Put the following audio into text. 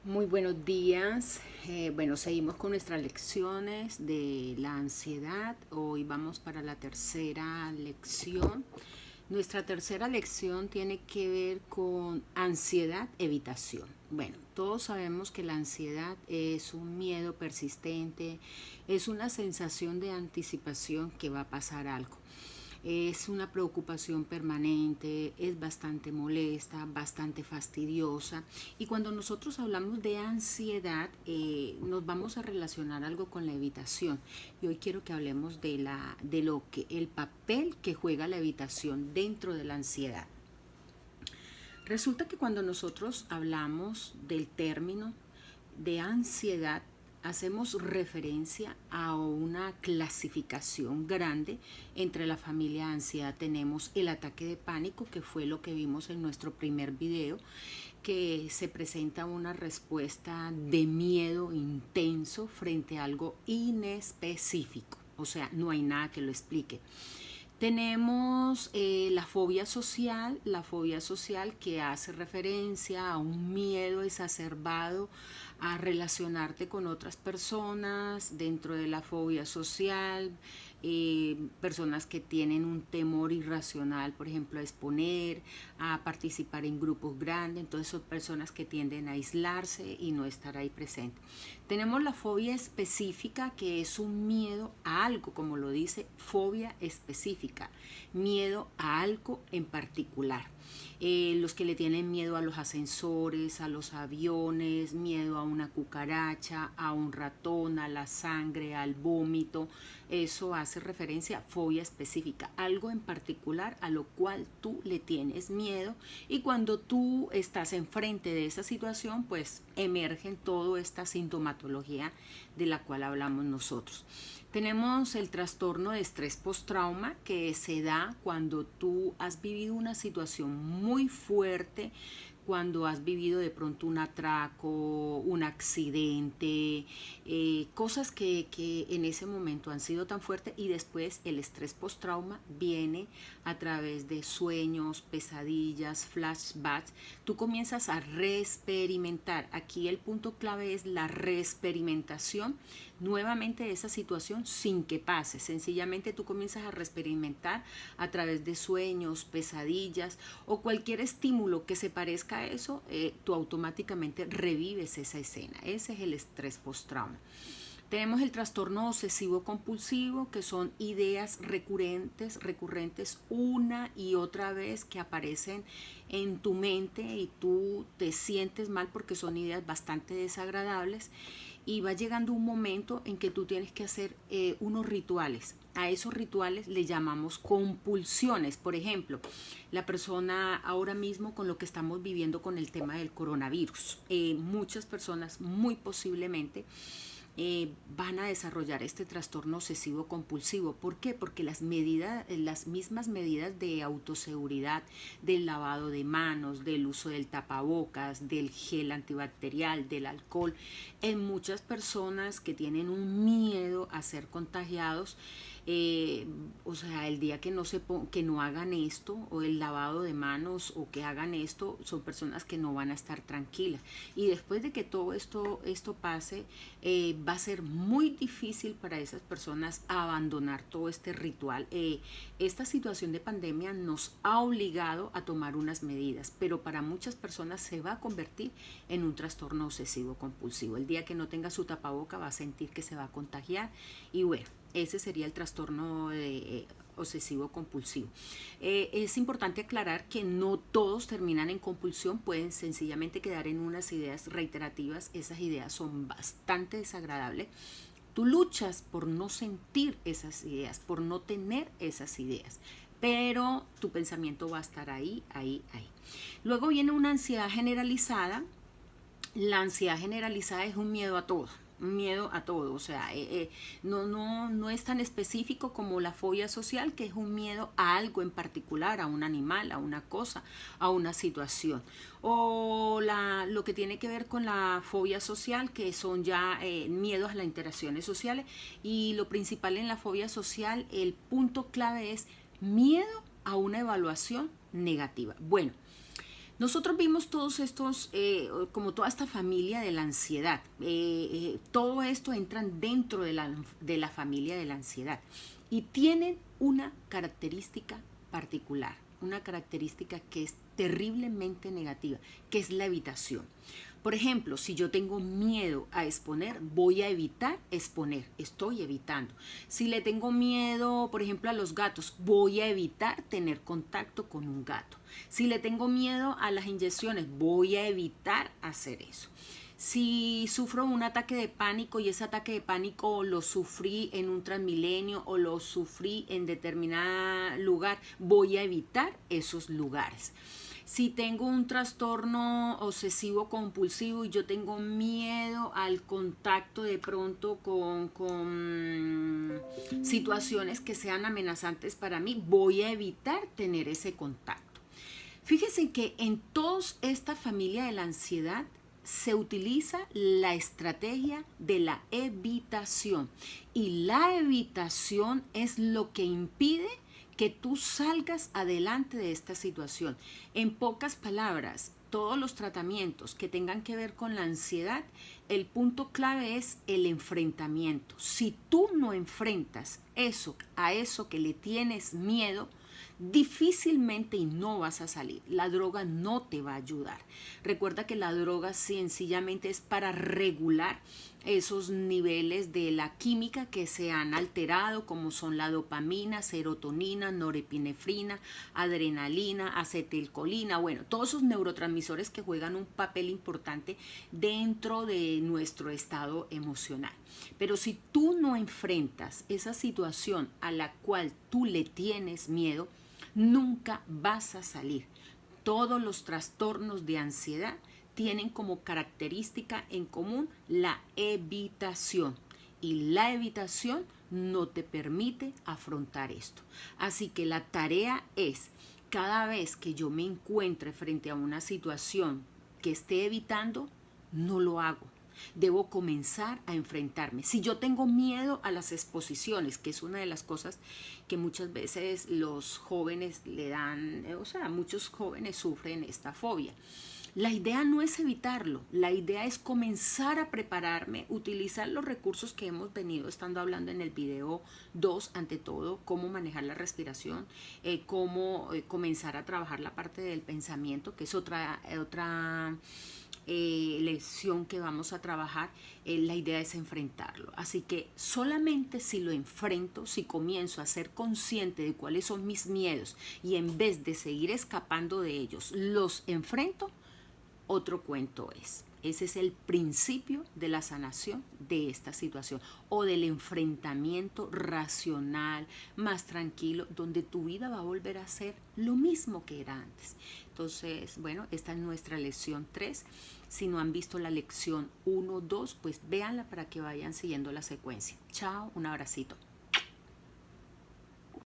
Muy buenos días. Bueno, seguimos con nuestras lecciones de la ansiedad. Hoy vamos para la tercera lección. Nuestra tercera lección tiene que ver con ansiedad, evitación. Bueno, todos sabemos que la ansiedad es un miedo persistente, es una sensación de anticipación que va a pasar algo. Es una preocupación permanente, es bastante molesta, bastante fastidiosa. Y cuando nosotros hablamos de ansiedad, nos vamos a relacionar algo con la evitación. Y hoy quiero que hablemos el papel que juega la evitación dentro de la ansiedad. Resulta que cuando nosotros hablamos del término de ansiedad, hacemos referencia a una clasificación grande. Entre la familia de ansiedad tenemos el ataque de pánico, que fue lo que vimos en nuestro primer video, que se presenta una respuesta de miedo intenso frente a algo inespecífico. O sea, no hay nada que lo explique. Tenemos la fobia social que hace referencia a un miedo exacerbado a relacionarte con otras personas dentro de la fobia social, personas que tienen un temor irracional, por ejemplo, a exponer, a participar en grupos grandes. Entonces son personas que tienden a aislarse y no estar ahí presente. Tenemos la fobia específica, que es un miedo a algo, como lo dice, fobia específica, miedo a algo en particular. Los que le tienen miedo a los ascensores, a los aviones, miedo a una cucaracha, a un ratón, a la sangre, al vómito, eso hace referencia a fobia específica, algo en particular a lo cual tú le tienes miedo, y cuando tú estás enfrente de esa situación, pues emergen toda esta sintomatología de la cual hablamos nosotros. Tenemos el trastorno de estrés postrauma, que se da cuando tú has vivido una situación muy fuerte, cuando has vivido de pronto un atraco, un accidente, cosas que en ese momento han sido tan fuertes, y después el estrés postrauma viene a través de sueños, pesadillas, flashbacks. Tú comienzas a reexperimentar. Aquí el punto clave es la reexperimentación nuevamente de esa situación sin que pase. Sencillamente tú comienzas a reexperimentar a través de sueños, pesadillas o cualquier estímulo que se parezca a eso, tú automáticamente revives esa escena. Ese es el estrés postrauma. Tenemos el trastorno obsesivo compulsivo, que son ideas recurrentes una y otra vez, que aparecen en tu mente y tú te sientes mal porque son ideas bastante desagradables, y va llegando un momento en que tú tienes que hacer unos rituales. A esos rituales le llamamos compulsiones. Por ejemplo, la persona ahora mismo, con lo que estamos viviendo con el tema del coronavirus, muchas personas muy posiblemente van a desarrollar este trastorno obsesivo compulsivo. ¿Por qué? Porque las mismas medidas de autoseguridad, del lavado de manos, del uso del tapabocas, del gel antibacterial, del alcohol, en muchas personas que tienen un miedo a ser contagiados, eh, o sea, el día que no hagan esto, o el lavado de manos, o que hagan esto, son personas que no van a estar tranquilas. Y después de que todo esto pase, va a ser muy difícil para esas personas abandonar todo este ritual. Esta situación de pandemia nos ha obligado a tomar unas medidas, pero para muchas personas se va a convertir en un trastorno obsesivo compulsivo. El día que no tenga su tapaboca va a sentir que se va a contagiar, y bueno, ese sería el trastorno obsesivo compulsivo. Es importante aclarar que no todos terminan en compulsión, pueden sencillamente quedar en unas ideas reiterativas. Esas ideas son bastante desagradables. Tú luchas por no sentir esas ideas, por no tener esas ideas, pero tu pensamiento va a estar ahí. Luego viene una ansiedad generalizada. La ansiedad generalizada es un miedo a todo, o sea, no es tan específico como la fobia social, que es un miedo a algo en particular, a un animal, a una cosa, a una situación. O lo que tiene que ver con la fobia social, que son ya miedos a las interacciones sociales. Y lo principal en la fobia social, el punto clave es miedo a una evaluación negativa. Bueno, Nosotros vimos todos estos, como toda esta familia de la ansiedad. Todo esto entran dentro de la familia de la ansiedad y tienen una característica particular, una característica que es terriblemente negativa, que es la evitación. Por ejemplo, si yo tengo miedo a exponer, voy a evitar exponer, estoy evitando. Si le tengo miedo, por ejemplo, a los gatos, voy a evitar tener contacto con un gato. Si le tengo miedo a las inyecciones, voy a evitar hacer eso. Si sufro un ataque de pánico y ese ataque de pánico lo sufrí en un Transmilenio o lo sufrí en determinado lugar, voy a evitar esos lugares. Si tengo un trastorno obsesivo compulsivo y yo tengo miedo al contacto de pronto con situaciones que sean amenazantes para mí, voy a evitar tener ese contacto. Fíjense que en toda esta familia de la ansiedad se utiliza la estrategia de la evitación y la evitación es lo que impide que tú salgas adelante de esta situación. En pocas palabras, todos los tratamientos que tengan que ver con la ansiedad, el punto clave es el enfrentamiento. Si tú no enfrentas a eso que le tienes miedo, difícilmente y no vas a salir. La droga no te va a ayudar. Recuerda que la droga sencillamente es para regular esos niveles de la química que se han alterado, como son la dopamina, serotonina, norepinefrina, adrenalina, acetilcolina, bueno, todos esos neurotransmisores que juegan un papel importante dentro de nuestro estado emocional. Pero si tú no enfrentas esa situación a la cual tú le tienes miedo, nunca vas a salir. Todos los trastornos de ansiedad tienen como característica en común la evitación. Y la evitación no te permite afrontar esto. Así que la tarea es, cada vez que yo me encuentre frente a una situación que esté evitando, no lo hago. Debo comenzar a enfrentarme. Si yo tengo miedo a las exposiciones, que es una de las cosas que muchas veces los jóvenes le dan, o sea, muchos jóvenes sufren esta fobia. La idea no es evitarlo, la idea es comenzar a prepararme, utilizar los recursos que hemos venido estando hablando en el video 2, ante todo, cómo manejar la respiración, cómo comenzar a trabajar la parte del pensamiento, que es otra lección que vamos a trabajar. La idea es enfrentarlo. Así que solamente si lo enfrento, si comienzo a ser consciente de cuáles son mis miedos y en vez de seguir escapando de ellos, los enfrento, otro cuento es. Ese es el principio de la sanación de esta situación o del enfrentamiento racional, más tranquilo, donde tu vida va a volver a ser lo mismo que era antes. Entonces, bueno, esta es nuestra lección 3. Si no han visto la lección 1, 2, pues véanla para que vayan siguiendo la secuencia. Chao, un abracito.